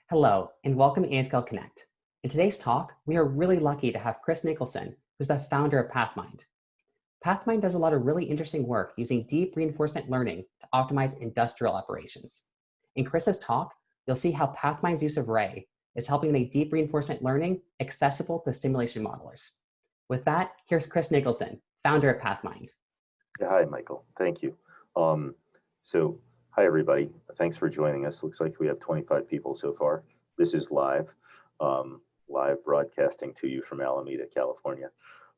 Hello, and welcome to Anyscale Connect. In today's talk, we are really lucky to have Chris Nicholson, who's the founder of Pathmind. Pathmind does a lot of really interesting work using deep reinforcement learning to optimize industrial operations. In Chris's talk, you'll see how Pathmind's use of Ray is helping make deep reinforcement learning accessible to simulation modelers. With that, here's Chris Nicholson, founder of Pathmind. Hi, Michael. Thank you. Hi, everybody. Thanks for joining us. Looks like we have 25 people so far. This is live broadcasting to you from Alameda, California.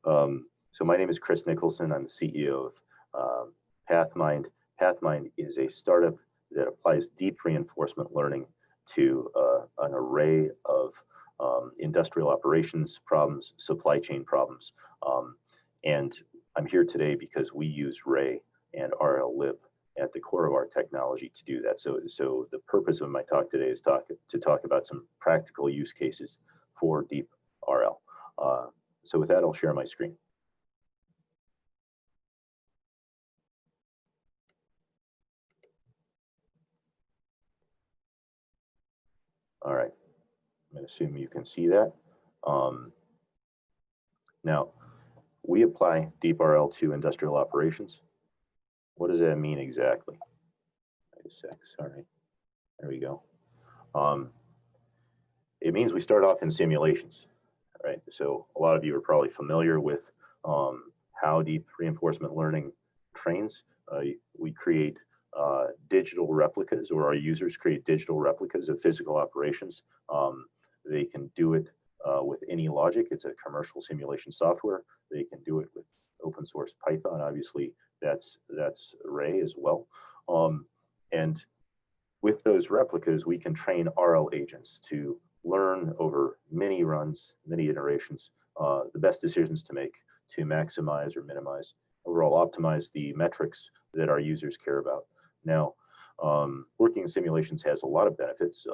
So my name is Chris Nicholson. I'm the CEO of Pathmind. Pathmind is a startup that applies deep reinforcement learning to an array of industrial operations problems, supply chain problems. And I'm here today because we use Ray and RLlib at the core of our technology to do that. So the purpose of my talk today is to talk about some practical use cases for deep RL. So with that, I'll share my screen. All right, I'm going to assume you can see that. Now, we apply deep RL to industrial operations. What does that mean exactly? Wait a sec, sorry. There we go. It means we start off in simulations, right? So a lot of you are probably familiar with how deep reinforcement learning trains. We create digital replicas, or our users create digital replicas of physical operations. They can do it with any logic. It's a commercial simulation software. They can do it with open source Python. Obviously, that's Ray as well. And with those replicas, we can train RL agents to learn over many runs, many iterations, the best decisions to make to maximize or minimize, overall optimize the metrics that our users care about. Now, working in simulations has a lot of benefits.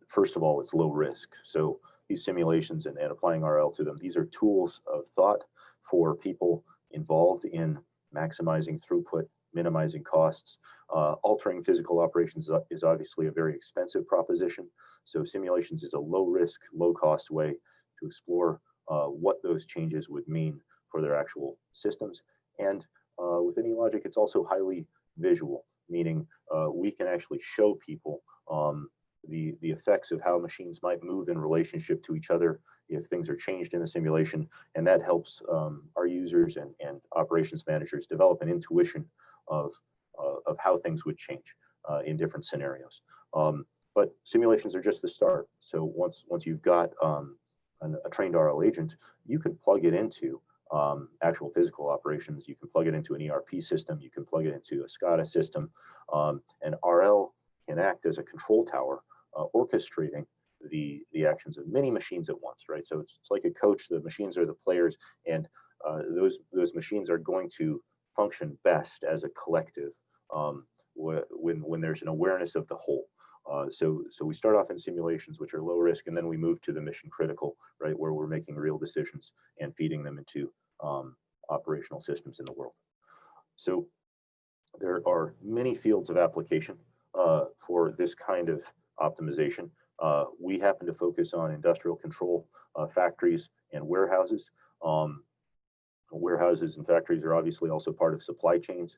First of all, it's low risk. So these simulations and applying RL to them, these are tools of thought for people involved in maximizing throughput, minimizing costs. Altering physical operations is obviously a very expensive proposition. So simulations is a low risk, low cost way to explore what those changes would mean for their actual systems. And with any logic, it's also highly visual, meaning we can actually show people the effects of how machines might move in relationship to each other if things are changed in a simulation, and that helps our users and operations managers develop an intuition of how things would change in different scenarios. But simulations are just the start. So once you've got a trained RL agent, you can plug it into actual physical operations. You can plug it into an ERP system. You can plug it into a SCADA system, and RL can act as a control tower, orchestrating the actions of many machines at once, right? So it's like a coach. The machines are the players, and those machines are going to function best as a collective when there's an awareness of the whole. So we start off in simulations, which are low risk, and then we move to the mission critical, right, where we're making real decisions and feeding them into operational systems in the world. So there are many fields of application for this kind of optimization. We happen to focus on industrial control, factories and warehouses. Warehouses and factories are obviously also part of supply chains.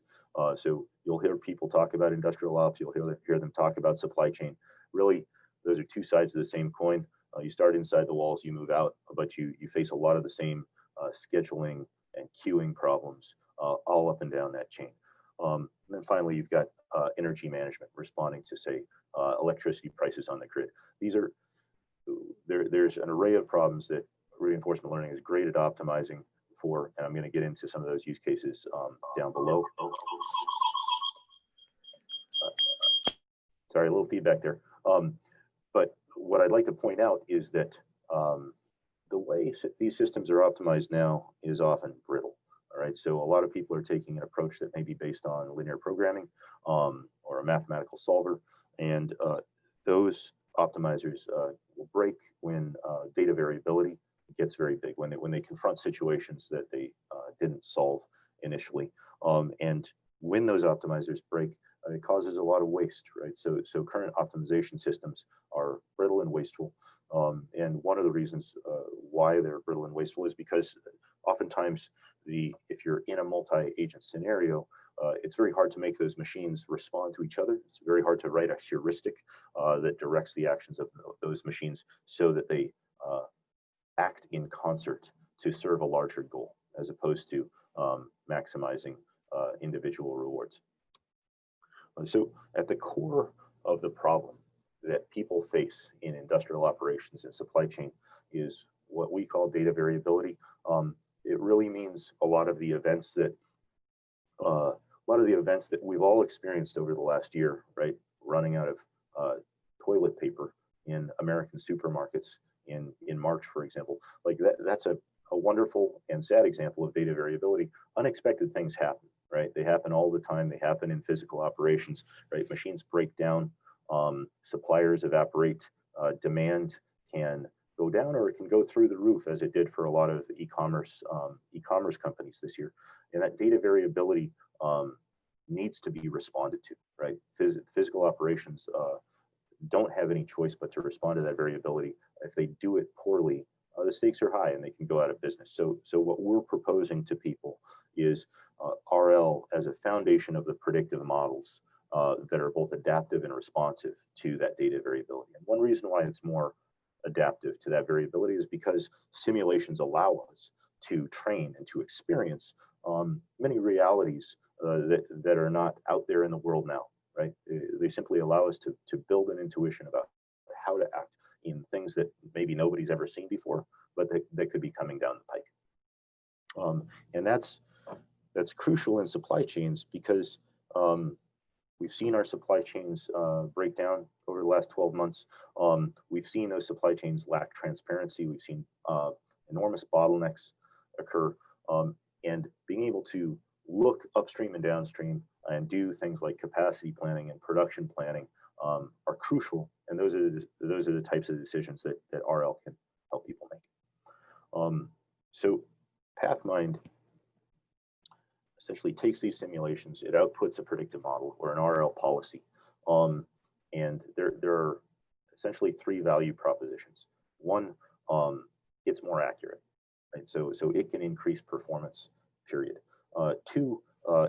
So you'll hear people talk about industrial ops, you'll hear them talk about supply chain. Really, those are two sides of the same coin. You start inside the walls, you move out, but you face a lot of the same scheduling and queuing problems all up and down that chain. And then finally, you've got energy management, responding to, say, electricity prices on the grid. There's an array of problems that reinforcement learning is great at optimizing for, and I'm going to get into some of those use cases down below. Sorry, a little feedback there. But what I'd like to point out is that the way these systems are optimized now is often brittle. All right, so a lot of people are taking an approach that may be based on linear programming or a mathematical solver, and those optimizers will break when data variability gets very big, when they confront situations that they didn't solve initially. And when those optimizers break, it causes a lot of waste, right? So current optimization systems are brittle and wasteful. And one of the reasons why they're brittle and wasteful is because oftentimes if you're in a multi-agent scenario, it's very hard to make those machines respond to each other. It's very hard to write a heuristic that directs the actions of those machines so that they act in concert to serve a larger goal, as opposed to maximizing individual rewards. So at the core of the problem that people face in industrial operations and supply chain is what we call data variability. It really means a lot of the events that we've all experienced over the last year, right? Running out of toilet paper in American supermarkets in March, for example. Like that's a wonderful and sad example of data variability. Unexpected things happen, right? They happen all the time. They happen in physical operations, right? Machines break down, suppliers evaporate, demand can go down, or it can go through the roof, as it did for a lot of e-commerce companies this year. And that data variability needs to be responded to, right? Physical operations don't have any choice but to respond to that variability. If they do it poorly, the stakes are high and they can go out of business. So what we're proposing to people is RL as a foundation of the predictive models that are both adaptive and responsive to that data variability. And one reason why it's more adaptive to that variability is because simulations allow us to train and to experience many realities that are not out there in the world now, right? They simply allow us to build an intuition about how to act in things that maybe nobody's ever seen before, but that could be coming down the pike. And that's crucial in supply chains because we've seen our supply chains break down over the last 12 months. We've seen those supply chains lack transparency. We've seen enormous bottlenecks occur. And being able to look upstream and downstream and do things like capacity planning and production planning are crucial. And those are the types of decisions that RL can help people make. So Pathmind essentially takes these simulations, it outputs a predictive model or an RL policy. And there are essentially three value propositions. One, it's more accurate, right? So it can increase performance, period. Two,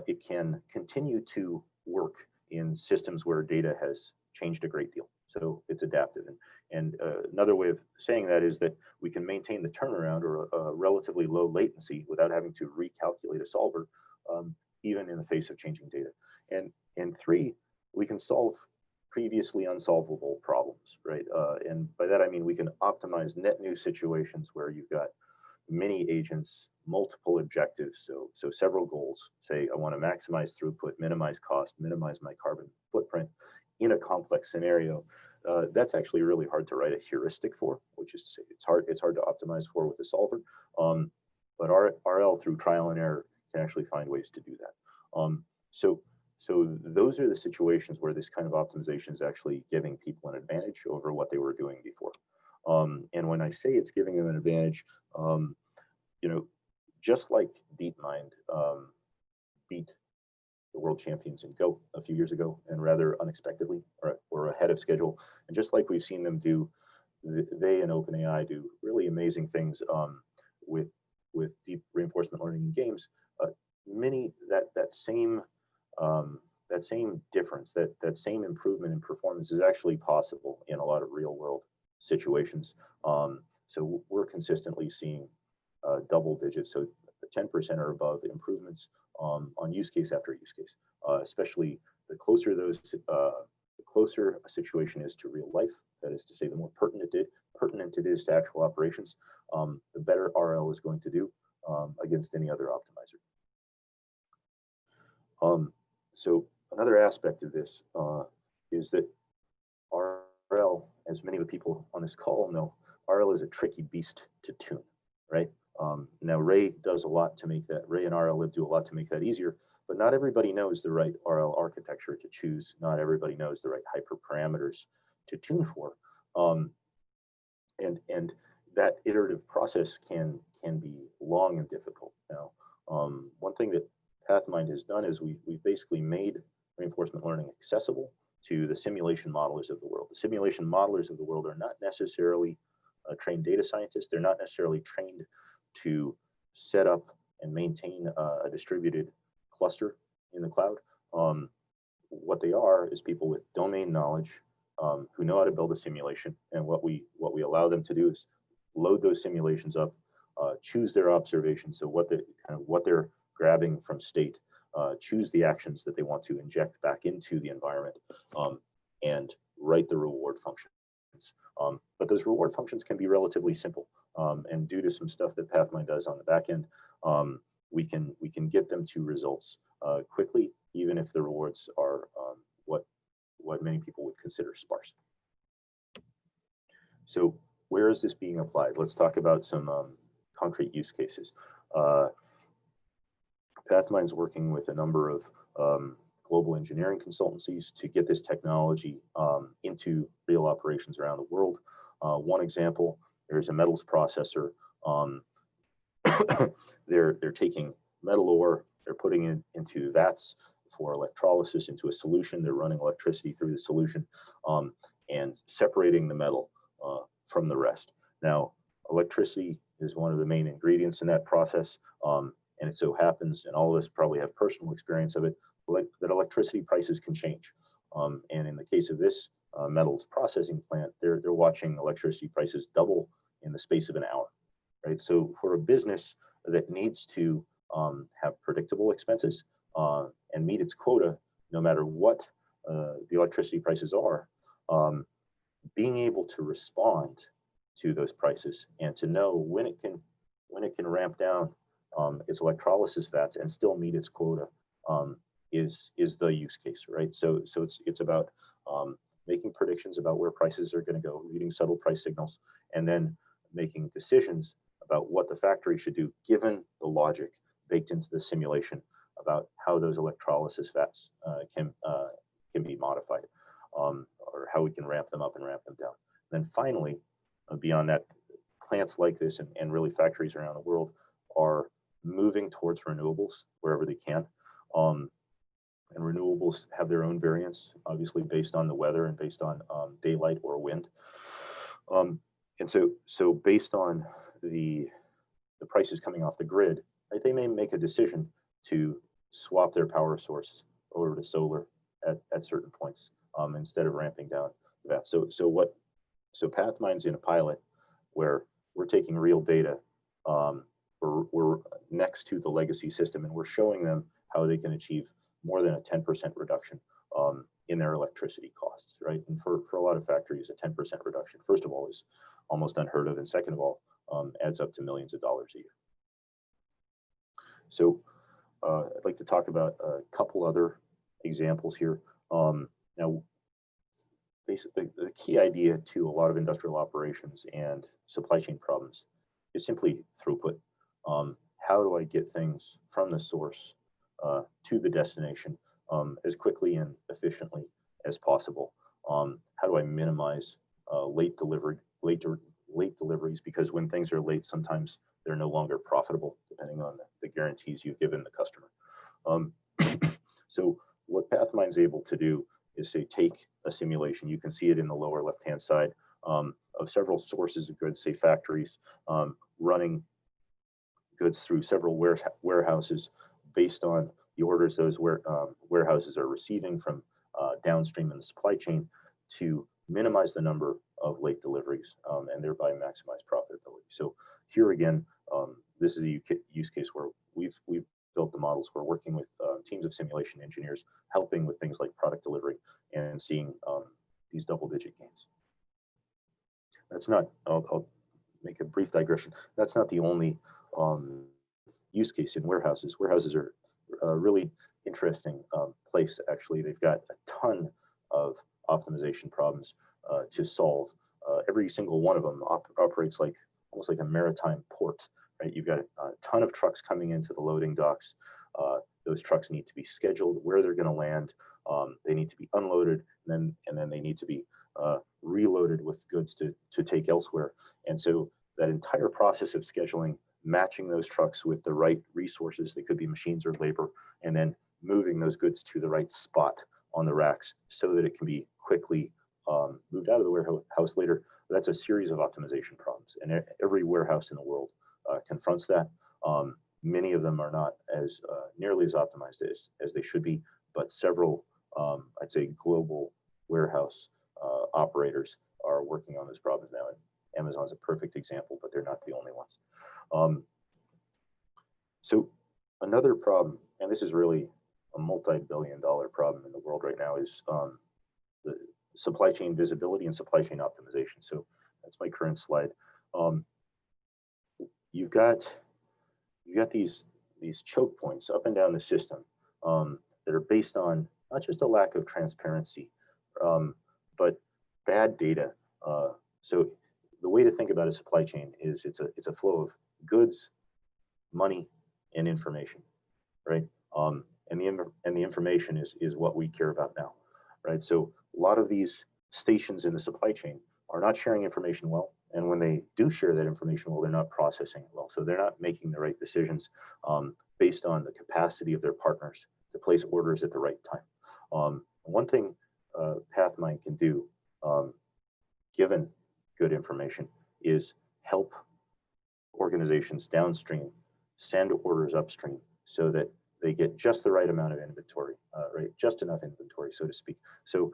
it can continue to work in systems where data has changed a great deal. So it's adaptive. And another way of saying that is that we can maintain the turnaround or a relatively low latency without having to recalculate a solver, even in the face of changing data. And three, we can solve previously unsolvable problems, right? And by that, I mean, we can optimize net new situations where you've got many agents, multiple objectives, so several goals. Say, I want to maximize throughput, minimize cost, minimize my carbon footprint in a complex scenario. That's actually really hard to write a heuristic for, which is to say it's hard to optimize for with a solver. But RL through trial and error can actually find ways to do that. So those are the situations where this kind of optimization is actually giving people an advantage over what they were doing before. And when I say it's giving them an advantage, just like DeepMind beat the world champions in Go a few years ago, and rather unexpectedly, or ahead of schedule. And just like we've seen them do, they and OpenAI do really amazing things with deep reinforcement learning in games. That same difference, that same improvement in performance is actually possible in a lot of real world situations. So we're consistently seeing double digits, so 10% or above improvements on use case after use case. Especially the closer a situation is to real life, that is to say, the more pertinent it is to actual operations, the better RL is going to do against any other optimizer. So another aspect of this is that RL, as many of the people on this call know, RL is a tricky beast to tune, right? Now Ray does a lot to make that, Ray and RLlib do a lot to make that easier, but not everybody knows the right RL architecture to choose. Not everybody knows the right hyperparameters to tune for. And that iterative process can be long and difficult. Now, one thing that Pathmind has done is we've basically made reinforcement learning accessible to the simulation modelers of the world. The simulation modelers of the world are not necessarily trained data scientists. They're not necessarily trained to set up and maintain a distributed cluster in the cloud. What they are is people with domain knowledge who know how to build a simulation. And what we allow them to do is load those simulations up, choose their observations. So what they're grabbing from state, choose the actions that they want to inject back into the environment, and write the reward functions. But those reward functions can be relatively simple. And due to some stuff that Pathmind does on the back end, we can get them to results quickly, even if the rewards are what many people would consider sparse. So where is this being applied? Let's talk about some concrete use cases. Pathmind's working with a number of global engineering consultancies to get this technology into real operations around the world. One example, there's a metals processor. They're taking metal ore, they're putting it into vats for electrolysis into a solution. They're running electricity through the solution and separating the metal from the rest. Now, electricity is one of the main ingredients in that process. And it so happens, and all of us probably have personal experience of it, that electricity prices can change. And in the case of this metals processing plant, they're watching electricity prices double in the space of an hour, right? So for a business that needs to have predictable expenses and meet its quota, no matter what the electricity prices are, being able to respond to those prices and to know when it can ramp down its electrolysis vats and still meet its quota is the use case, right? So it's about making predictions about where prices are going to go, reading subtle price signals, and then making decisions about what the factory should do given the logic baked into the simulation about how those electrolysis vats can be modified, or how we can ramp them up and ramp them down. And then finally, beyond that, plants like this and really factories around the world are moving towards renewables wherever they can. And renewables have their own variants, obviously based on the weather and based on daylight or wind. And so based on the prices coming off the grid, right, they may make a decision to swap their power source over to solar at certain points instead of ramping down that. So Pathmind's in a pilot where we're taking real data. We're next to the legacy system, and we're showing them how they can achieve more than a 10% reduction in their electricity costs, right? And for a lot of factories, a 10% reduction, first of all, is almost unheard of, and second of all, adds up to millions of dollars a year. So I'd like to talk about a couple other examples here. Now, basically, the key idea to a lot of industrial operations and supply chain problems is simply throughput. How do I get things from the source to the destination as quickly and efficiently as possible? How do I minimize late deliveries? Because when things are late, sometimes they're no longer profitable, depending on the guarantees you've given the customer. So what Pathmind's able to do is say, take a simulation, you can see it in the lower left-hand side, of several sources of goods, say factories, running goods through several warehouses based on the orders those warehouses are receiving from downstream in the supply chain to minimize the number of late deliveries and thereby maximize profitability. So here again, this is a use case where we've built the models. We're working with teams of simulation engineers, helping with things like product delivery and seeing these double-digit gains. That's not, I'll make a brief digression. That's not the only use case in warehouses. Warehouses are a really interesting place, actually. They've got a ton of optimization problems to solve. Every single one of them operates like almost like a maritime port, right? You've got a ton of trucks coming into the loading docks. Those trucks need to be scheduled where they're going to land. They need to be unloaded, and then they need to be reloaded with goods to take elsewhere. And so that entire process of scheduling, matching those trucks with the right resources, they could be machines or labor, and then moving those goods to the right spot on the racks so that it can be quickly moved out of the warehouse later. That's a series of optimization problems, and every warehouse in the world confronts that. Many of them are not as nearly as optimized as they should be, but several, I'd say, global warehouse operators are working on those problems now. And Amazon's a perfect example, but they're not the only ones. So another problem, and this is really a multi-billion-dollar problem in the world right now, is the supply chain visibility and supply chain optimization. So that's my current slide. You've got these choke points up and down the system that are based on not just a lack of transparency, but bad data. So the way to think about a supply chain is it's a flow of goods, money, and information, right? And the information is what we care about now, right? So a lot of these stations in the supply chain are not sharing information well, and when they do share that information well, they're not processing it well. So they're not making the right decisions based on the capacity of their partners to place orders at the right time. One thing Pathmind can do, given good information, is help organizations downstream send orders upstream so that they get just the right amount of inventory, right? Just enough inventory, so to speak. So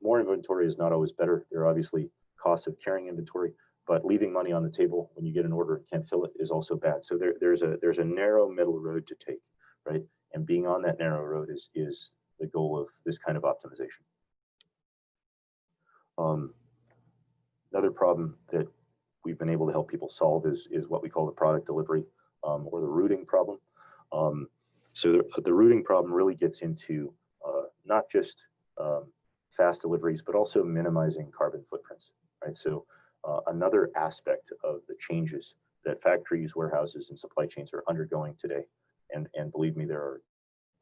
more inventory is not always better. There are obviously costs of carrying inventory, but leaving money on the table when you get an order and can't fill it is also bad. So there's a narrow middle road to take, right? And being on that narrow road is the goal of this kind of optimization. Another problem that we've been able to help people solve is what we call the product delivery or the routing problem. So the routing problem really gets into not just fast deliveries, but also minimizing carbon footprints, right? So another aspect of the changes that factories, warehouses, and supply chains are undergoing today, and believe me, there are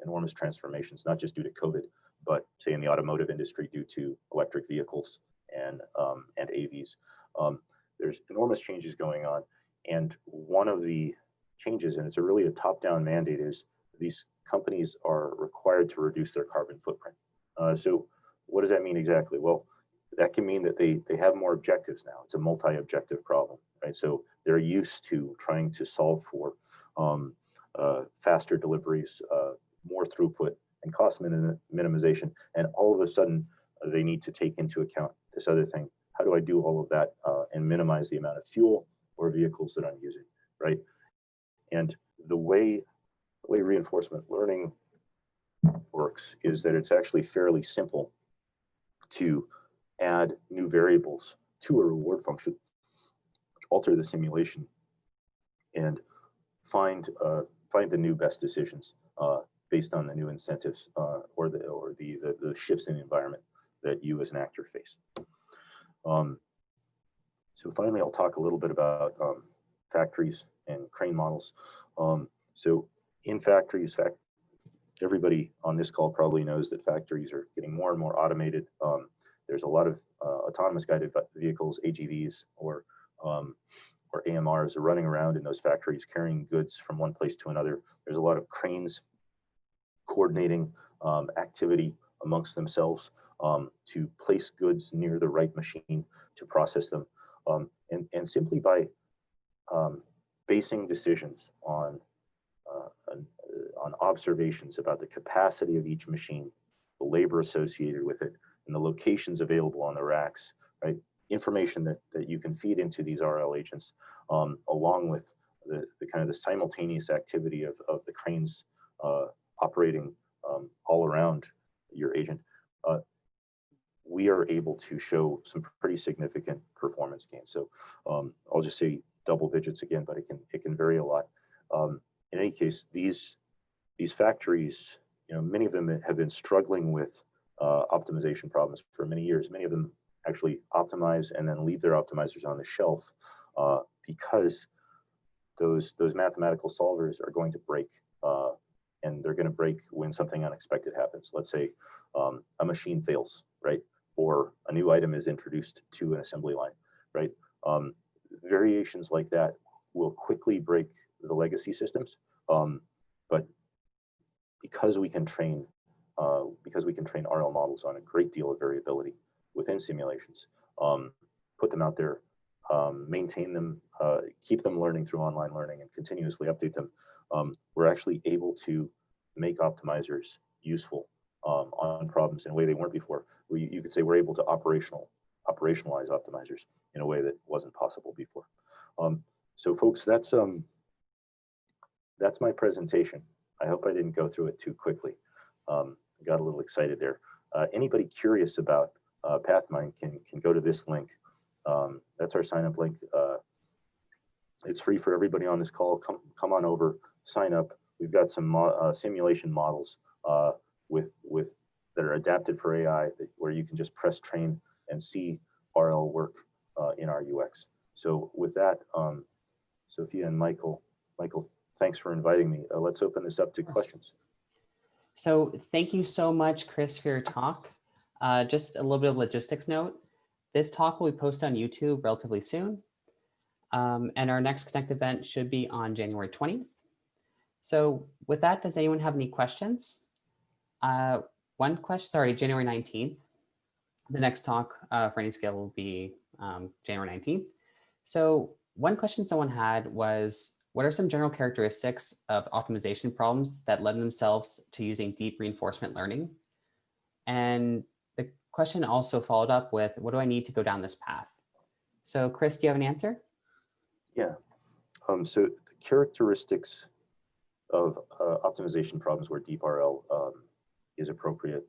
enormous transformations, not just due to COVID, but say in the automotive industry due to electric vehicles and AVs. There's enormous changes going on, and one of the changes, and it's really a top-down mandate, is these companies are required to reduce their carbon footprint. So what does that mean exactly? Well, that can mean that they have more objectives now. It's a multi-objective problem, right? So they're used to trying to solve for faster deliveries, more throughput, and cost minimization. And all of a sudden, they need to take into account this other thing. How do I do all of that and minimize the amount of fuel or vehicles that I'm using, right? And the way reinforcement learning works is that it's actually fairly simple to add new variables to a reward function, alter the simulation, and find the new best decisions based on the new incentives or the shifts in the environment that you as an actor face. So finally, I'll talk a little bit about factories and crane models. So in factories, everybody on this call probably knows that factories are getting more and more automated. There's a lot of autonomous guided vehicles, AGVs, or AMRs are running around in those factories carrying goods from one place to another. There's a lot of cranes coordinating activity amongst themselves to place goods near the right machine to process them. And simply by basing decisions on observations about the capacity of each machine, the labor associated with it, and the locations available on the racks, right? Information that you can feed into these RL agents, along with the kind of the simultaneous activity of the cranes operating all around your agent, we are able to show some pretty significant performance gains. So I'll just say double digits again, but it can vary a lot. In any case, these factories, many of them have been struggling with optimization problems for many years. Many of them actually optimize and then leave their optimizers on the shelf because those mathematical solvers are going to break, and they're going to break when something unexpected happens. Let's say a machine fails, right? Or a new item is introduced to an assembly line, right? Variations like that will quickly break the legacy systems, but because we can train because we can train RL models on a great deal of variability within simulations, put them out there, maintain them, keep them learning through online learning and continuously update them, we're actually able to make optimizers useful on problems in a way they weren't before. You could say we're able to operationalize optimizers in a way that wasn't possible before. So folks, that's my presentation. I hope I didn't go through it too quickly. I got a little excited there. Anybody curious about Pathmind can go to this link. That's our sign up link. It's free for everybody on this call. Come on over, sign up. We've got some simulation models that are adapted for AI where you can just press train and see RL work in our UX. So with that, Sophia and Michael, thanks for inviting me. Let's open this up to questions. So thank you so much, Chris, for your talk. Just a little bit of logistics note. This talk will be posted on YouTube relatively soon. And our next Connect event should be on January 20th. So with that, does anyone have any questions? One question, sorry, January 19th. The next talk for Anyscale will be January 19th. So one question someone had was, what are some general characteristics of optimization problems that lend themselves to using deep reinforcement learning? And the question also followed up with, what do I need to go down this path? So Chris, do you have an answer? Yeah. So the characteristics of optimization problems where deep RL is appropriate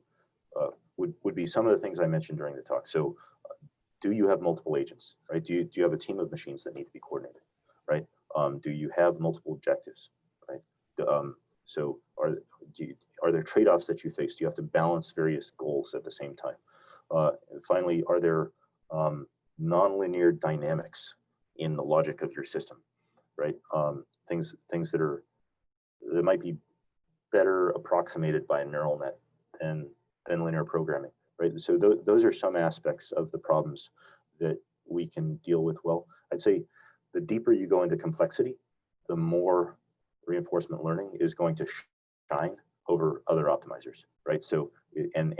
would be some of the things I mentioned during the talk. So do you have multiple agents, right? Do you have a team of machines that need to be coordinated, right? Do you have multiple objectives, right? So are there trade-offs that you face? Do you have to balance various goals at the same time? And finally, are there nonlinear dynamics in the logic of your system, right? Things that might be better approximated by a neural net than linear programming, right? So those are some aspects of the problems that we can deal with well. I'd say the deeper you go into complexity, the more reinforcement learning is going to shine over other optimizers, right? So and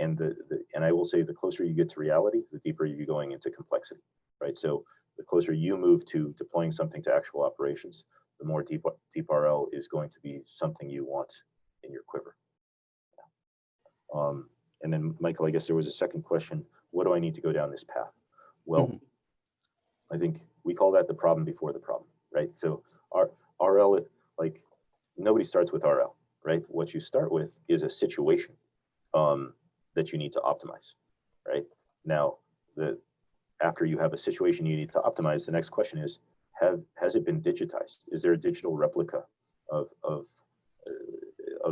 I will say the closer you get to reality, the deeper you're going into complexity, right? So the closer you move to deploying something to actual operations, the more deep RL is going to be something you want in your quiver. And then Michael, I guess there was a second question. What do I need to go down this path? Well, I think we call that the problem before the problem, right? So RL, like nobody starts with RL, right? What you start with is a situation that you need to optimize, right? Now, after you have a situation you need to optimize, the next question is, has it been digitized? Is there a digital replica of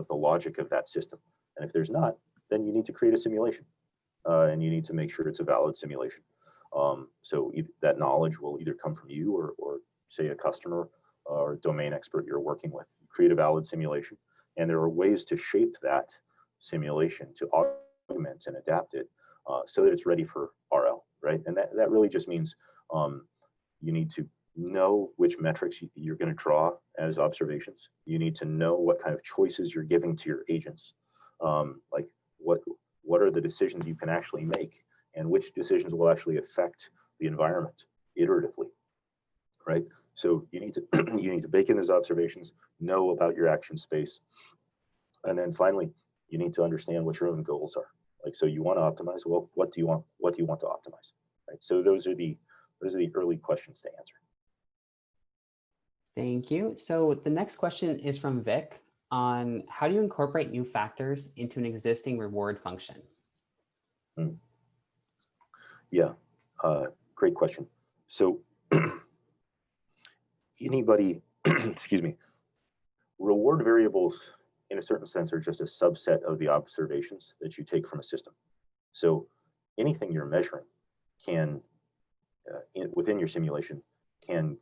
the logic of that system? And if there's not, then you need to create a simulation, and you need to make sure it's a valid simulation. So that knowledge will either come from you or say a customer or domain expert you're working with. You create a valid simulation, and there are ways to shape that simulation to augment and adapt it so that it's ready for RL, right? And that really just means you need to know which metrics you're going to draw as observations. You need to know what kind of choices you're giving to your agents, like what are the decisions you can actually make, and which decisions will actually affect the environment iteratively, right? So you need to you need to bake in those observations, know about your action space, and then finally you need to understand what your own goals are. Like, so you want to optimize. Well, what do you want? What do you want to optimize? Right. So those are the early questions to answer. Thank you. So the next question is from Vic on how do you incorporate new factors into an existing reward function? Yeah, great question. So anybody, excuse me, reward variables in a certain sense are just a subset of the observations that you take from a system. So anything you're measuring can, within your simulation, can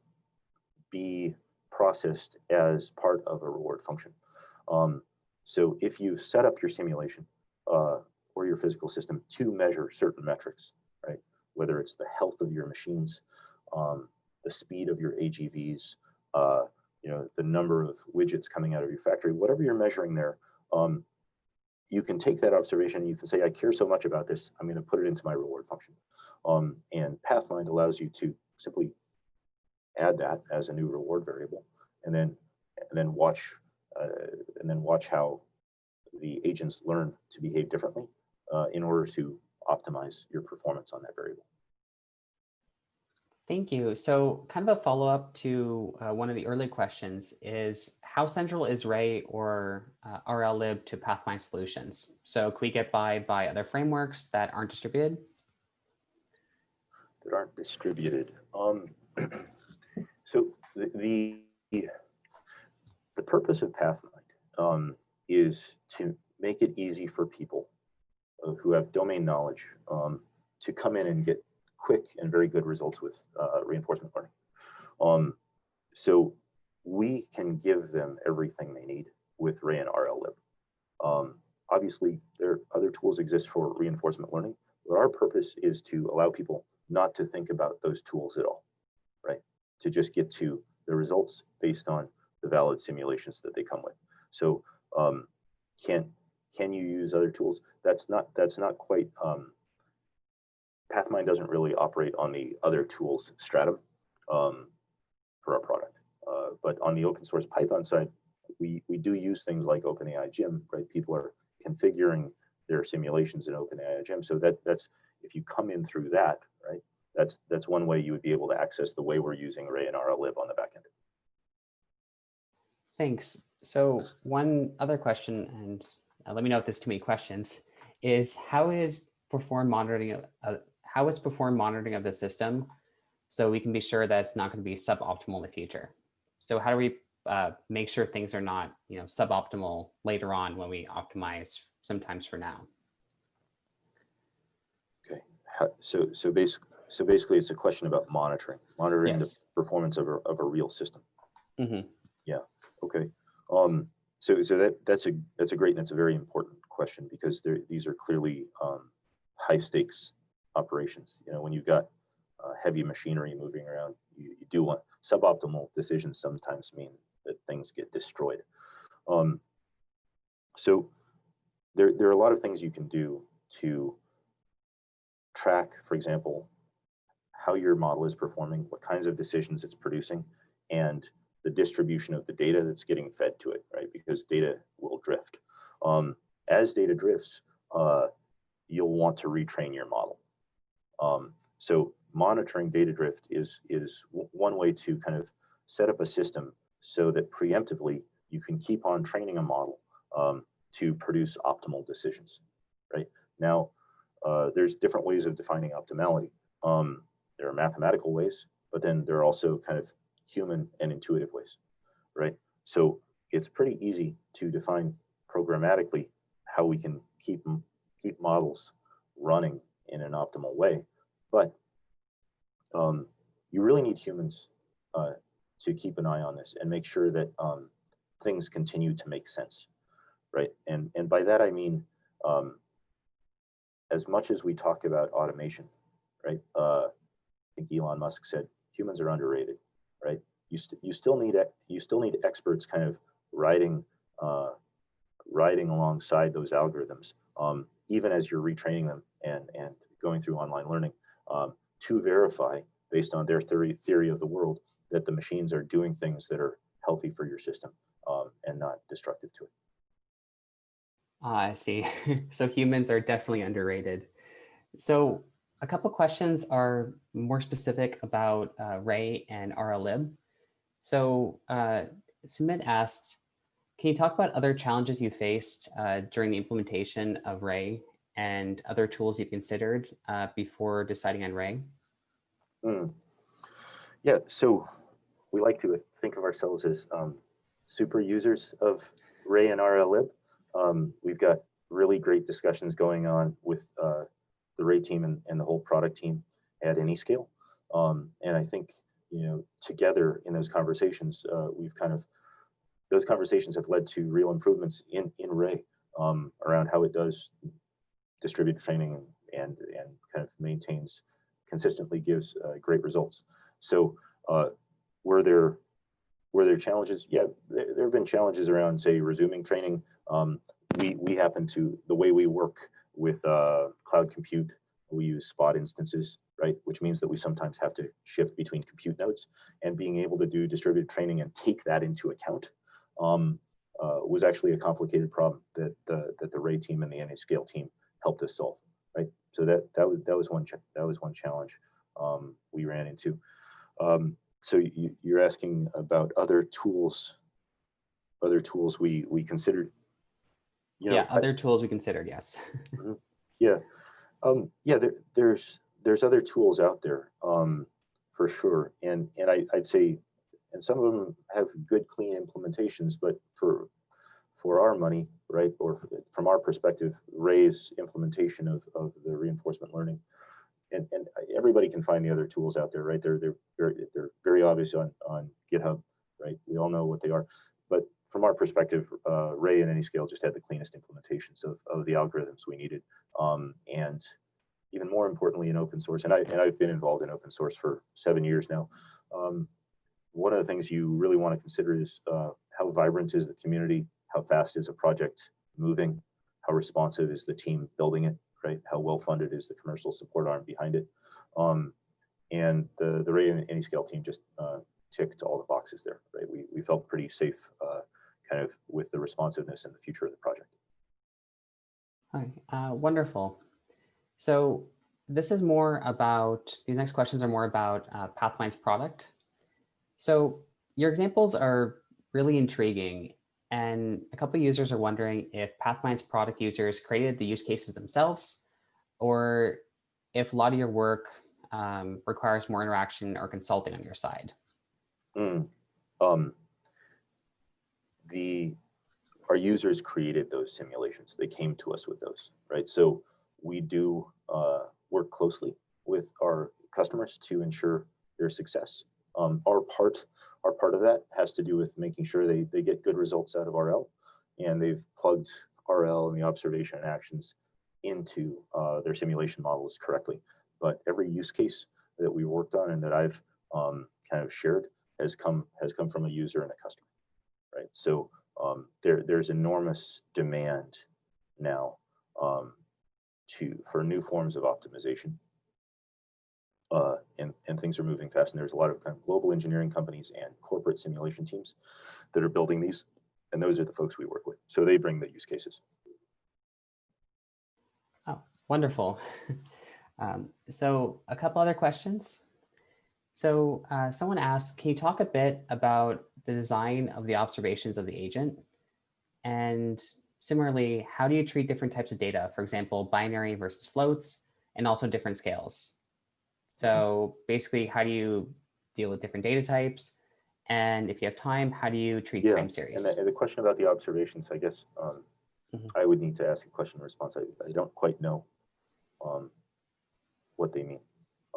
be processed as part of a reward function. So if you set up your simulation or your physical system to measure certain metrics, right? Whether it's the health of your machines, the speed of your AGVs, you know, the number of widgets coming out of your factory, whatever you're measuring there, you can take that observation, you can say, I care so much about this, I'm going to put it into my reward function. And Pathmind allows you to simply add that as a new reward variable, and then watch how the agents learn to behave differently in order to optimize your performance on that variable. Thank you. So kind of a follow-up to one of the early questions is how central is Ray or RLlib to Pathmind solutions? So can we get by other frameworks that aren't distributed? That aren't distributed. So the purpose of Pathmind is to make it easy for people who have domain knowledge to come in and get quick and very good results with reinforcement learning. So we can give them everything they need with Ray and RLlib. Obviously, other tools exist for reinforcement learning, but our purpose is to allow people not to think about those tools at all, right? To just get to the results based on the valid simulations that they come with. So can you use other tools? That's not quite, Pathmind doesn't really operate on the other tools stratum for our product. But on the open source Python side, we do use things like OpenAI Gym, right? People are configuring their simulations in OpenAI Gym. So that's, if you come in through that, right? That's one way you would be able to access the way we're using Ray and RLlib on the back end. Thanks. So one other question, and let me know if there's too many questions, is how is perform monitoring of the system so we can be sure that it's not going to be suboptimal in the future? So how do we make sure things are not, suboptimal later on when we optimize sometimes for now? Okay. So basically, it's a question about monitoring Yes. the performance of a real system. Mm-hmm. Yeah. Okay. So that's a great and it's a very important question because these are clearly high stakes operations. When you've got heavy machinery moving around, you do want suboptimal decisions. Sometimes mean that things get destroyed. So there are a lot of things you can do to track, for example, how your model is performing, what kinds of decisions it's producing, and the distribution of the data that's getting fed to it, right? Because data will drift. As data drifts, you'll want to retrain your model. So monitoring data drift is one way to kind of set up a system so that preemptively you can keep on training a model to produce optimal decisions, right? Now, there's different ways of defining optimality. There are mathematical ways, but then there are also kind of human and intuitive ways, right? So it's pretty easy to define programmatically how we can keep models running in an optimal way, but you really need humans to keep an eye on this and make sure that things continue to make sense, right? And by that I mean, as much as we talk about automation, right? I think Elon Musk said humans are underrated, right? You still need experts kind of riding alongside those algorithms, even as you're retraining them and going through online learning to verify based on their theory of the world that the machines are doing things that are healthy for your system and not destructive to it. I see. So humans are definitely underrated. So a couple questions are more specific about Ray and RLlib. So Sumit asked, can you talk about other challenges you faced during the implementation of Ray and other tools you've considered before deciding on Ray? Yeah, so we like to think of ourselves as super users of Ray and RLlib. We've got really great discussions going on with the Ray team and the whole product team at Anyscale. And I think, together in those conversations, those conversations have led to real improvements in Ray around how it does distributed training and kind of consistently gives great results. So were there challenges? Yeah, there have been challenges around, say, resuming training. we happen to, the way we work with cloud compute, we use spot instances, right? Which means that we sometimes have to shift between compute nodes, and being able to do distributed training and take that into account was actually a complicated problem that the Ray team and the Anyscale team helped us solve, right? So that was one challenge we ran into. So you're asking about other tools we considered. You know, yeah, other tools we considered, yes. Yeah, yeah. There's other tools out there for sure, and I'd say, and some of them have good clean implementations, but for our money, right, or from our perspective, Ray's implementation of the reinforcement learning, and everybody can find the other tools out there, right? They're very obvious on GitHub, right? We all know what they are, but from our perspective, Ray and Anyscale just had the cleanest implementations of the algorithms we needed, and even more importantly in open source. And I've been involved in open source for 7 years now. One of the things you really want to consider is how vibrant is the community, how fast is a project moving, how responsive is the team building it, right? How well funded is the commercial support arm behind it? And the Ray and Anyscale team just ticked all the boxes there, right? We felt pretty safe kind of with the responsiveness and the future of the project. All right, wonderful. So this is more about, these next questions are more about Pathmind's product. So your examples are really intriguing, and a couple of users are wondering if Pathmind's product users created the use cases themselves, or if a lot of your work requires more interaction or consulting on your side. Our users created those simulations. They came to us with those, right? So we do work closely with our customers to ensure their success. Our part of that has to do with making sure they get good results out of RL, and they've plugged RL and the observation and actions into their simulation models correctly. But every use case that we worked on and that I've kind of shared has come from a user and a customer, right? So there's enormous demand now for new forms of optimization. And things are moving fast, and there's a lot of kind of global engineering companies and corporate simulation teams that are building these, and those are the folks we work with. So they bring the use cases. Oh, wonderful. So a couple other questions. So someone asked, can you talk a bit about the design of the observations of the agent? And similarly, how do you treat different types of data, for example, binary versus floats, and also different scales? So basically, how do you deal with different data types? And if you have time, how do you treat time series? And the question about the observations, I guess I would need to ask a question in response. I don't quite know what they mean.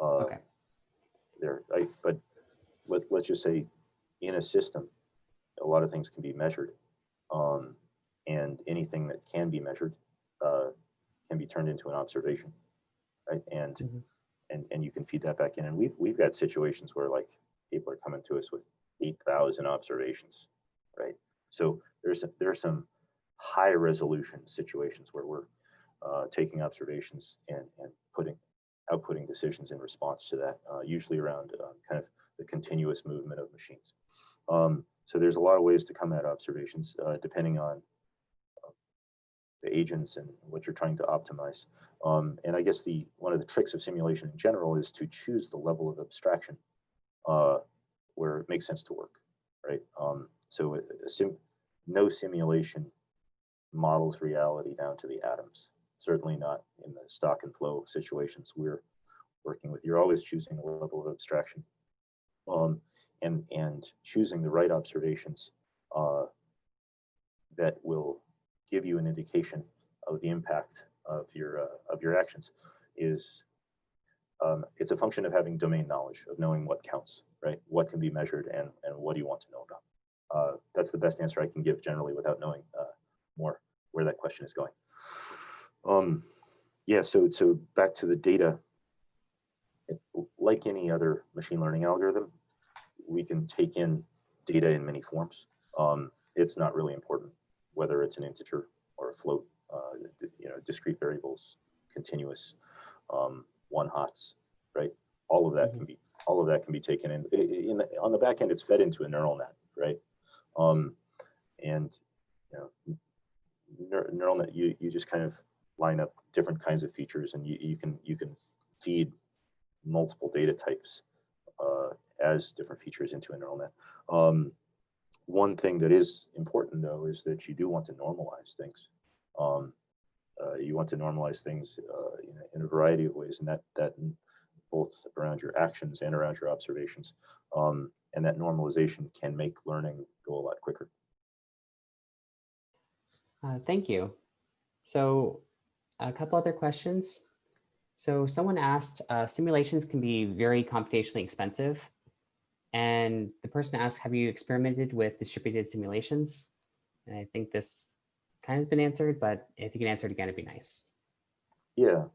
Okay. But let's just say in a system, a lot of things can be measured, and anything that can be measured can be turned into an observation, right? And you can feed that back in. And we've got situations where like people are coming to us with 8,000 observations, right? So there are some high resolution situations where we're taking observations and outputting decisions in response to that, usually around kind of the continuous movement of machines. So there's a lot of ways to come at observations depending on the agents and what you're trying to optimize. And I guess one of the tricks of simulation in general is to choose the level of abstraction where it makes sense to work, right? So no simulation models reality down to the atoms. Certainly not in the stock and flow situations we're working with. You're always choosing a level of abstraction, and choosing the right observations that will give you an indication of the impact of your actions is it's a function of having domain knowledge, of knowing what counts, right? What can be measured and what do you want to know about? That's the best answer I can give generally without knowing more where that question is going. Yeah, so back to the data. Like any other machine learning algorithm, we can take in data in many forms. It's not really important whether it's an integer or a float, discrete variables, continuous, one hots, right? All of that can be taken on the back end. It's fed into a neural net, right? And neural net, you just kind of line up different kinds of features, and you can feed multiple data types as different features into a neural net. One thing that is important, though, is that you do want to normalize things. You want to normalize things in a variety of ways, and that both around your actions and around your observations. And that normalization can make learning go a lot quicker. Thank you. So a couple other questions. So someone asked, simulations can be very computationally expensive. And the person asked, have you experimented with distributed simulations? And I think this kind of has been answered, but if you can answer it again, it'd be nice. Yeah,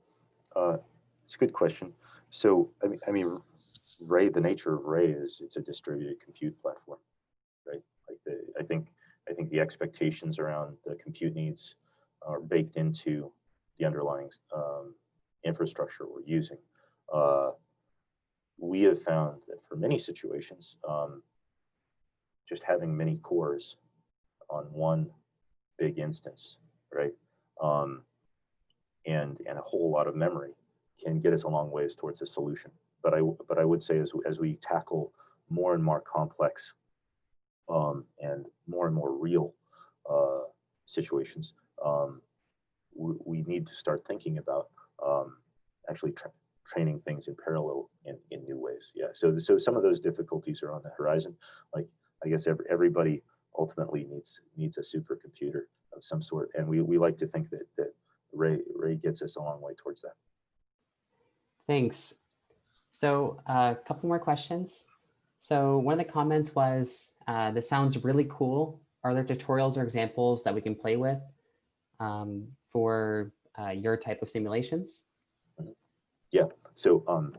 it's a good question. So, I mean, Ray, the nature of Ray is it's a distributed compute platform, right? Like I think the expectations around the compute needs are baked into the underlying infrastructure we're using. We have found that for many situations, just having many cores on one big instance, right, and a whole lot of memory can get us a long ways towards a solution. But I would say as we tackle more and more complex and more real situations, we need to start thinking about actually training things in parallel in new ways. Yeah. So some of those difficulties are on the horizon. Like I guess everybody ultimately needs a supercomputer of some sort, and we like to think that Ray gets us a long way towards that. Thanks. So a couple more questions. So one of the comments was, this sounds really cool. Are there tutorials or examples that we can play with for your type of simulations? Yeah. So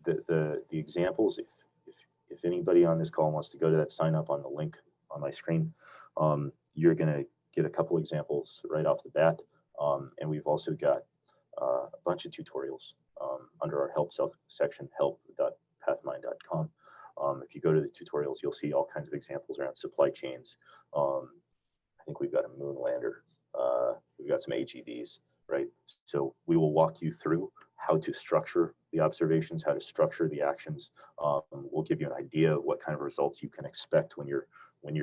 the examples, if anybody on this call wants to go to that, sign up on the link on my screen, you're going to get a couple examples right off the bat. And we've also got a bunch of tutorials under our help section, help.pathmind.com. If you go to the tutorials, you'll see all kinds of examples around supply chains. I think we've got a moon lander. We've got some AGVs, right? So we will walk you through how to structure the observations, how to structure the actions. We'll give you an idea of what kind of results you can expect when you're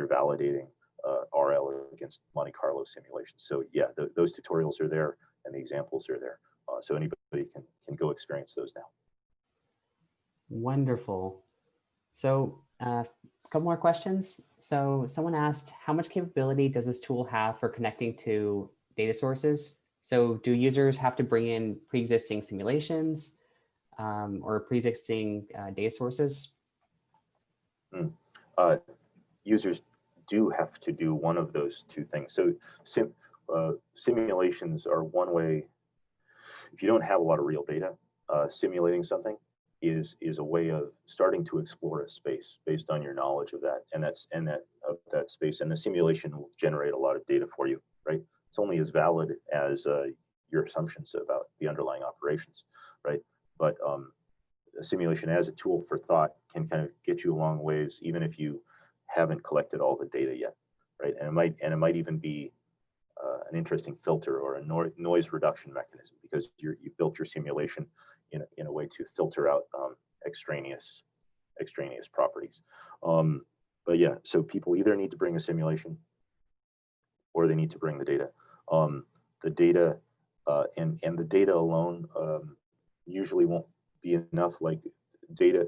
validating RL against Monte Carlo simulations. So yeah, those tutorials are there and the examples are there. So anybody can go experience those now. Wonderful. So a couple more questions. So someone asked, how much capability does this tool have for connecting to data sources? So do users have to bring in pre-existing simulations or pre-existing data sources? Users do have to do one of those two things. So simulations are one way. If you don't have a lot of real data, simulating something is a way of starting to explore a space based on your knowledge of that, and that space. And the simulation will generate a lot of data for you, right? It's only as valid as your assumptions about the underlying operations, right? But a simulation as a tool for thought can kind of get you a long ways, even if you haven't collected all the data yet, right? And it might even be an interesting filter or a noise reduction mechanism, because you built your simulation in a way to filter out extraneous properties. But yeah, so people either need to bring a simulation or they need to bring the data. The data and the data alone usually won't be enough. Like data,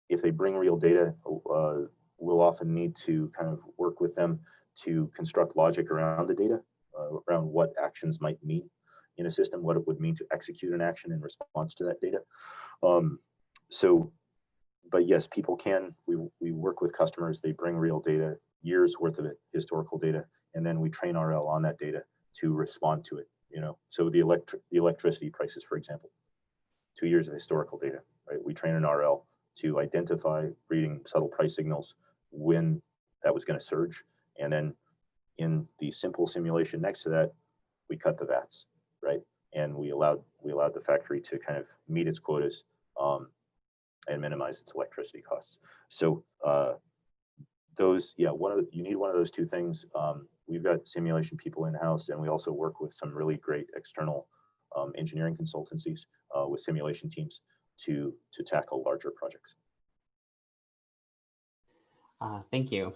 if they bring real data, we'll often need to kind of work with them to construct logic around the data, around what actions might mean in a system, what it would mean to execute an action in response to that data. But yes, people can, we work with customers, they bring real data, years worth of it, historical data, and then we train RL on that data to respond to it, So the electricity prices, for example, 2 years of historical data, right? We train an RL to identify reading subtle price signals when that was going to surge, and then in the simple simulation next to that, we cut the VATs, right? And we allowed the factory to kind of meet its quotas and minimize its electricity costs. So those, yeah, you need one of those two things. We've got simulation people in-house, and we also work with some really great external engineering consultancies with simulation teams to tackle larger projects. Thank you.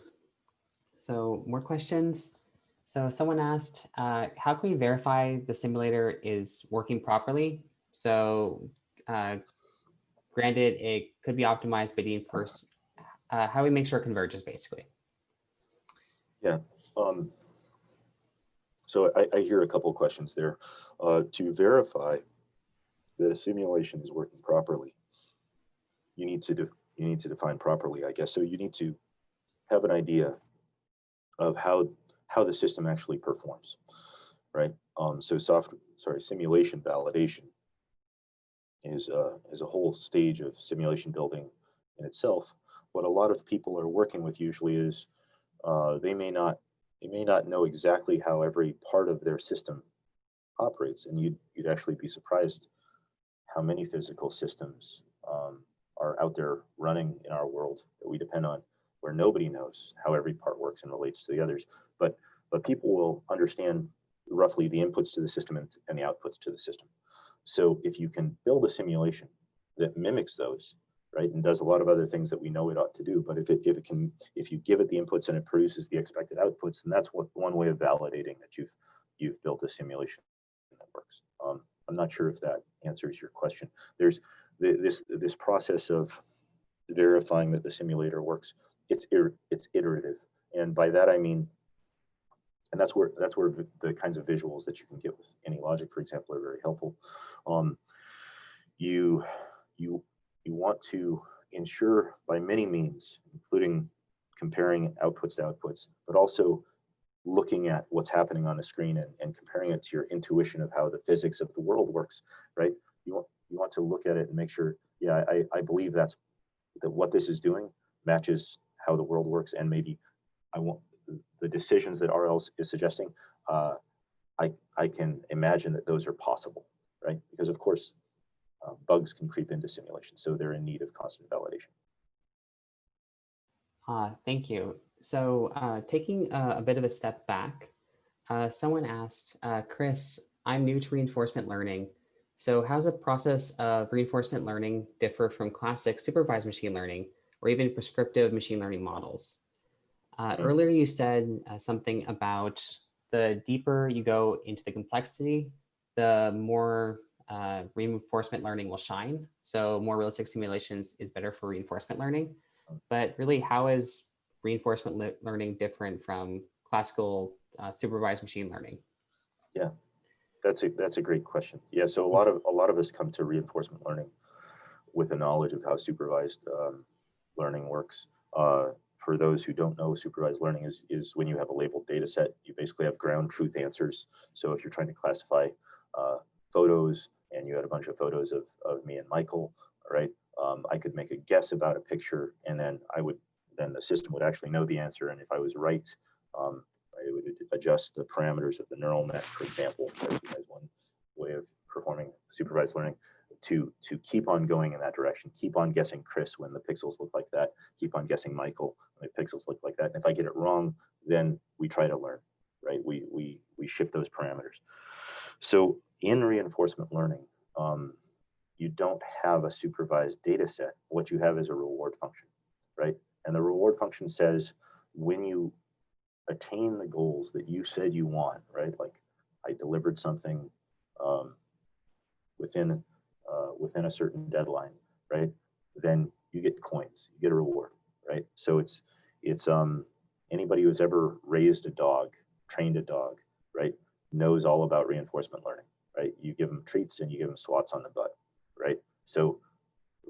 So more questions. So someone asked, how can we verify the simulator is working properly? So granted, it could be optimized by the first, how do we make sure it converges basically? Yeah. So I hear a couple of questions there. To verify that a simulation is working properly, you need to define properly, I guess. So you need to have an idea of how the system actually performs, right? So simulation validation is a whole stage of simulation building in itself. What a lot of people are working with usually is they may not know exactly how every part of their system operates, and you'd actually be surprised how many physical systems are out there running in our world that we depend on, where nobody knows how every part works and relates to the others. But people will understand roughly the inputs to the system and the outputs to the system. So if you can build a simulation that mimics those, right, and does a lot of other things that we know it ought to do, but if you give it the inputs and it produces the expected outputs, then that's one way of validating that you've built a simulation that works. I'm not sure if that answers your question. There's this process of verifying that the simulator works. It's iterative, and by that I mean, and that's where the kinds of visuals that you can get with Anylogic, for example, are very helpful. You want to ensure by many means, including comparing outputs to outputs, but also looking at what's happening on the screen and comparing it to your intuition of how the physics of the world works, right? You want to look at it and make sure, yeah, I believe that what this is doing matches how the world works, and maybe I want the decisions that RL is suggesting, I can imagine that those are possible, right? Because of course, bugs can creep into simulation, so they're in need of constant validation. Thank you. So taking a bit of a step back, someone asked, Chris, I'm new to reinforcement learning. So how's the process of reinforcement learning differ from classic supervised machine learning or even prescriptive machine learning models? Earlier, you said something about the deeper you go into the complexity, the more reinforcement learning will shine. So more realistic simulations is better for reinforcement learning. But really, how is reinforcement learning different from classical supervised machine learning? Yeah, that's a great question. Yeah, so a lot of us come to reinforcement learning with a knowledge of how supervised learning works. For those who don't know, supervised learning is when you have a labeled data set, you basically have ground truth answers. So if you're trying to classify photos and you had a bunch of photos of me and Michael, right? I could make a guess about a picture, and then the system would actually know the answer. And if I was right, it would adjust the parameters of the neural net, for example, as one way of performing supervised learning, to keep on going in that direction, keep on guessing Chris when the pixels look like that, keep on guessing Michael when the pixels look like that. And if I get it wrong, then we try to learn, right? We shift those parameters. So in reinforcement learning, you don't have a supervised data set. What you have is a reward function, right? And the reward function says, when you attain the goals that you said you want, right? Like I delivered something within a certain deadline, right? Then you get coins, you get a reward, right? So it's anybody who's ever raised a dog, trained a dog, right, knows all about reinforcement learning, right? You give them treats and you give them swats on the butt, right? So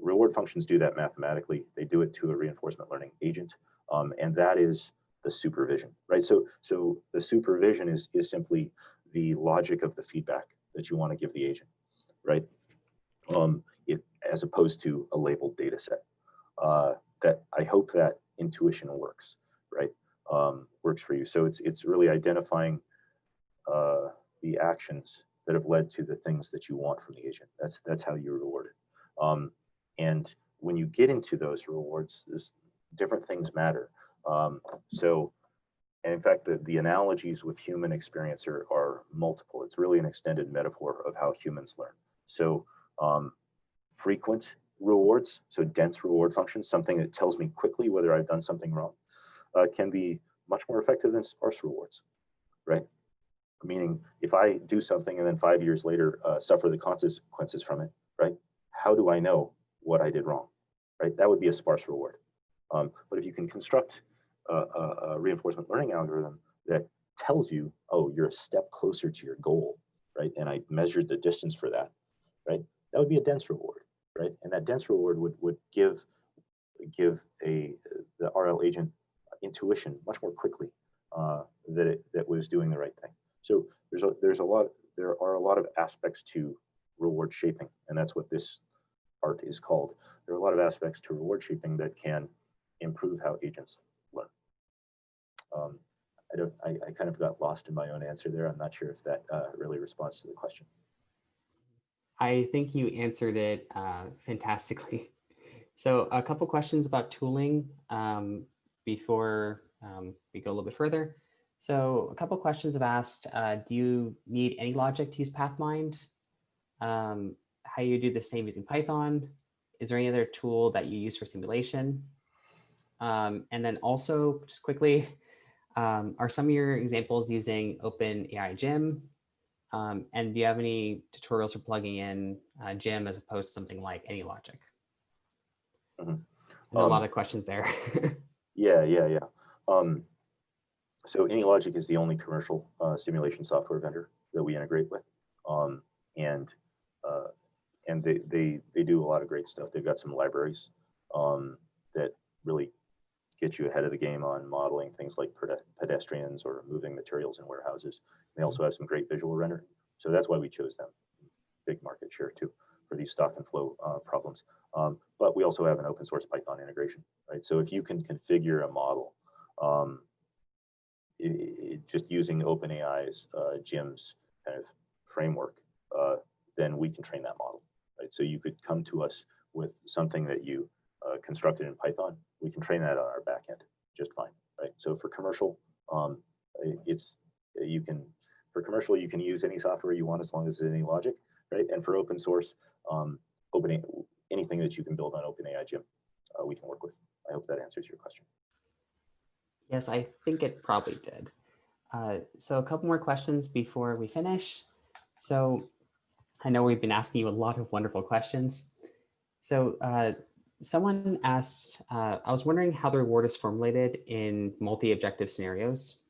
reward functions do that mathematically. They do it to a reinforcement learning agent, and that is the supervision, right? So the supervision is simply the logic of the feedback that you want to give the agent, right? As opposed to a labeled data set. That I hope that intuition works, right? works for you. So it's really identifying the actions that have led to the things that you want from the agent. That's how you reward it. And when you get into those rewards, different things matter. So, and in fact, the analogies with human experience are multiple. It's really an extended metaphor of how humans learn. So frequent rewards, so dense reward functions, something that tells me quickly whether I've done something wrong, can be much more effective than sparse rewards, right? Meaning if I do something and then 5 years later suffer the consequences from it, right? How do I know what I did wrong, right? That would be a sparse reward. But if you can construct a reinforcement learning algorithm that tells you, oh, you're a step closer to your goal, right? And I measured the distance for that, right? That would be a dense reward, right? And that dense reward would give the RL agent intuition much more quickly that was doing the right thing. So there are a lot of aspects to reward shaping, and that's what this art is called. There are a lot of aspects to reward shaping that can improve how agents learn. I kind of got lost in my own answer there. I'm not sure if that really responds to the question. I think you answered it fantastically. So a couple questions about tooling before we go a little bit further. So a couple questions have asked, do you need any logic to use Pathmind? How you do the same using Python? Is there any other tool that you use for simulation? And then also, just quickly, are some of your examples using OpenAI Gym? And do you have any tutorials for plugging in Gym as opposed to something like AnyLogic? Mm-hmm. A lot of questions there. Yeah. So Anylogic is the only commercial simulation software vendor that we integrate with, and they do a lot of great stuff. They've got some libraries that really get you ahead of the game on modeling things like pedestrians or moving materials in warehouses. They also have some great visual rendering, so that's why we chose them. Big market share too for these stock and flow problems. But we also have an open source Python integration, right? So if you can configure a model just using OpenAI's GIMS kind of framework, then we can train that model, right? So you could come to us with something that you constructed in Python. We can train that on our backend just fine, right? So for commercial, you can use any software you want as long as it's any logic, right? And for open source, anything that you can build on OpenAI Gym, we can work with. I hope that answers your question. Yes, I think it probably did. So a couple more questions before we finish. So I know we've been asking you a lot of wonderful questions. So someone asked, I was wondering how the reward is formulated in multi-objective scenarios.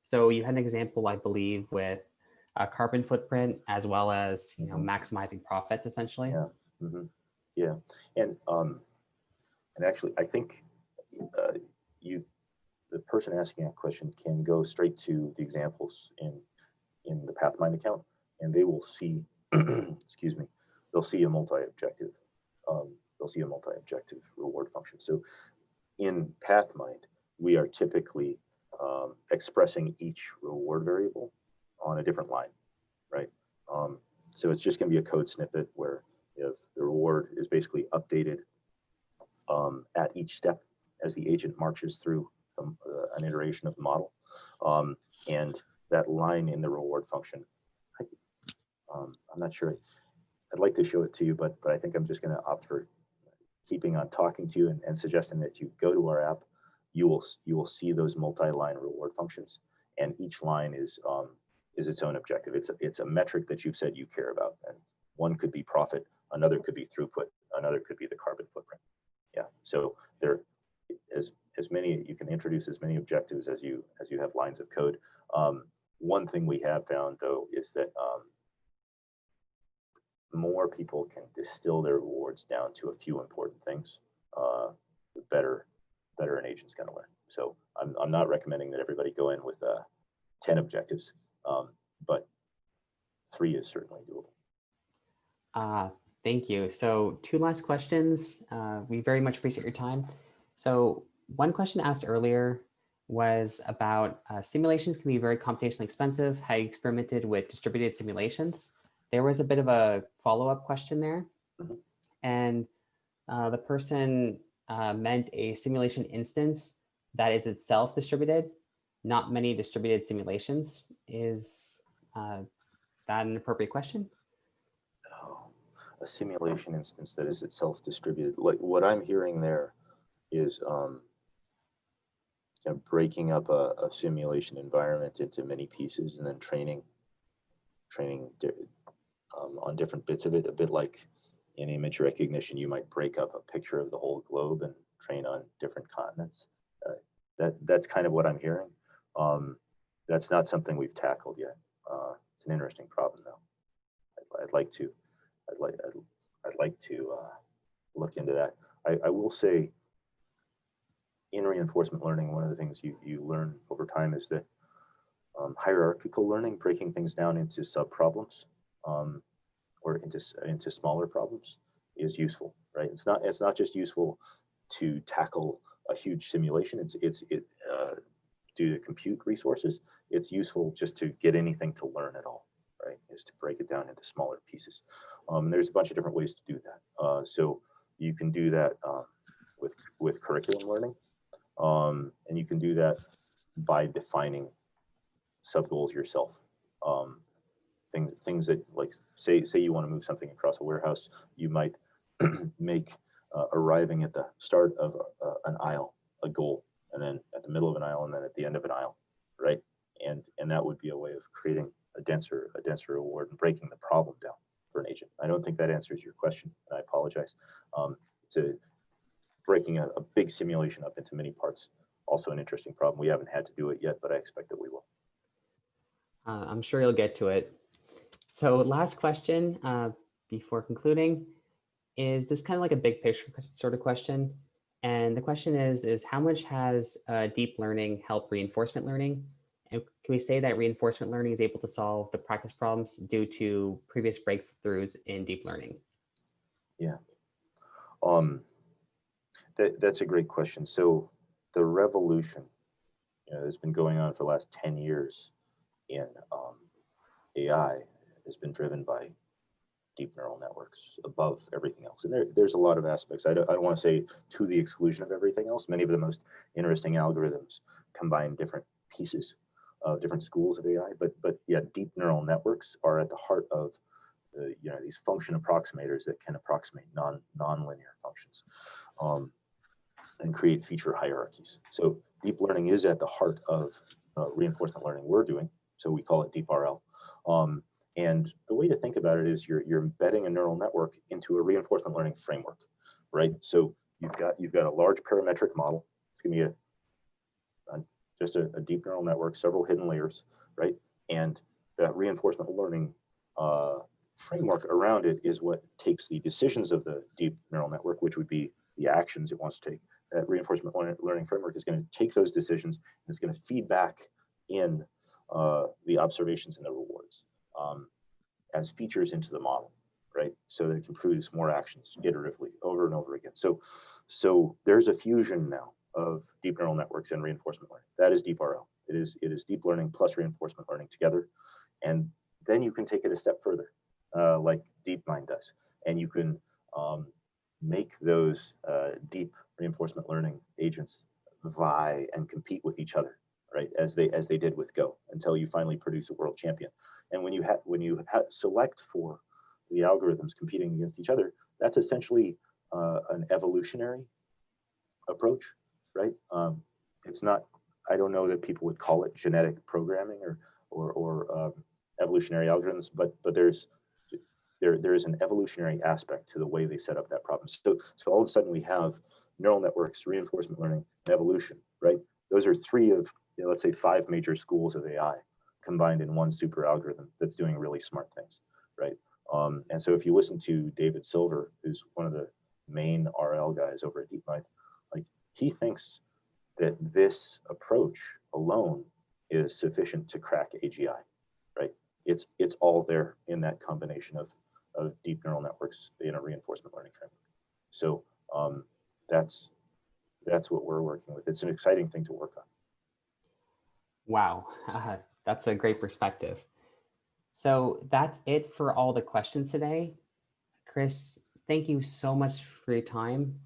So you had an example, I believe, with a carbon footprint as well as maximizing profits, essentially. Yeah, yeah, and actually, I think the person asking that question can go straight to the examples in the Pathmind account, and they will see, excuse me, they'll see a multi-objective reward function. So in Pathmind, we are typically expressing each reward variable on a different line, right? So it's just going to be a code snippet where if the reward is basically updated at each step as the agent marches through an iteration of the model, and that line in the reward function, I'm not sure. I'd like to show it to you, but I think I'm just going to opt for keeping on talking to you and suggesting that you go to our app. You will see those multi-line reward functions, and each line is its own objective. It's a metric that you've said you care about, and one could be profit, another could be throughput, another could be the carbon footprint. Yeah, so there as many, you can introduce as many objectives as you have lines of code. One thing we have found though is that more people can distill their rewards down to a few important things, the better an agent's going to learn. So I'm not recommending that everybody go in with 10 objectives, but 3 is certainly doable. Thank you. So 2 last questions. We very much appreciate your time. So one question asked earlier was about simulations can be very computationally expensive. How you experimented with distributed simulations. There was a bit of a follow-up question there. Mhm. And the person meant a simulation instance that is itself distributed, not many distributed simulations. Is that an appropriate question? Oh, a simulation instance that is itself distributed. Like what I'm hearing there is breaking up a simulation environment into many pieces and then training on different bits of it, a bit like in image recognition, you might break up a picture of the whole globe and train on different continents. That's kind of what I'm hearing. That's not something we've tackled yet. It's an interesting problem, though. I'd like to, I'd like to look into that. I will say, in reinforcement learning, one of the things you learn over time is that hierarchical learning, breaking things down into sub problems, or into smaller problems, is useful, right? It's not just useful to tackle a huge simulation. Due to compute resources, it's useful just to get anything to learn at all, right? Is to break it down into smaller pieces. There's a bunch of different ways to do that. So you can do that with curriculum learning, and you can do that by defining sub goals yourself. Things that, like, say you want to move something across a warehouse, you might make arriving at the start of an aisle a goal, and then at the middle of an aisle, and then at the end of an aisle, right? And that would be a way of creating a denser reward and breaking the problem down for an agent. I don't think that answers your question, and I apologize. To breaking a big simulation up into many parts, also an interesting problem. We haven't had to do it yet, but I expect that we will. I'm sure you'll get to it. So last question before concluding, is this kind of like a big picture sort of question? And the question is how much has deep learning helped reinforcement learning? And can we say that reinforcement learning is able to solve the practice problems due to previous breakthroughs in deep learning? Yeah, that's a great question. So the revolution, that's been going on for the last 10 years in AI has been driven by deep neural networks above everything else. And there's a lot of aspects. I don't want to say to the exclusion of everything else. Many of the most interesting algorithms combine different pieces of different schools of AI. But yeah, deep neural networks are at the heart of these function approximators that can approximate nonlinear functions, and create feature hierarchies. So deep learning is at the heart of reinforcement learning we're doing. So we call it deep RL. And the way to think about it is you're embedding a neural network into a reinforcement learning framework, right? So you've got a large parametric model. It's going to be just a deep neural network, several hidden layers, right? And that reinforcement learning framework around it is what takes the decisions of the deep neural network, which would be the actions it wants to take. That reinforcement learning framework is going to take those decisions and it's going to feed back in the observations and the rewards as features into the model, right? So that it can produce more actions iteratively over and over again. So there's a fusion now of deep neural networks and reinforcement learning. That is deep RL. It is deep learning plus reinforcement learning together. And then you can take it a step further, like DeepMind does. And you can make those deep reinforcement learning agents vie and compete with each other, right? As they did with Go, until you finally produce a world champion. And when you select for the algorithms competing against each other, that's essentially an evolutionary approach, right? It's not. I don't know that people would call it genetic programming or evolutionary algorithms, but there is an evolutionary aspect to the way they set up that problem. So all of a sudden we have neural networks, reinforcement learning, and evolution, right? Those are three of, let's say, 5 major schools of AI combined in one super algorithm that's doing really smart things, right? And so if you listen to David Silver, who's one of the main RL guys over at DeepMind, like, he thinks that this approach alone is sufficient to crack AGI, right? It's all there in that combination of deep neural networks in a reinforcement learning framework. So that's what we're working with. It's an exciting thing to work on. Wow, that's a great perspective. So that's it for all the questions today. Chris, thank you so much for your time.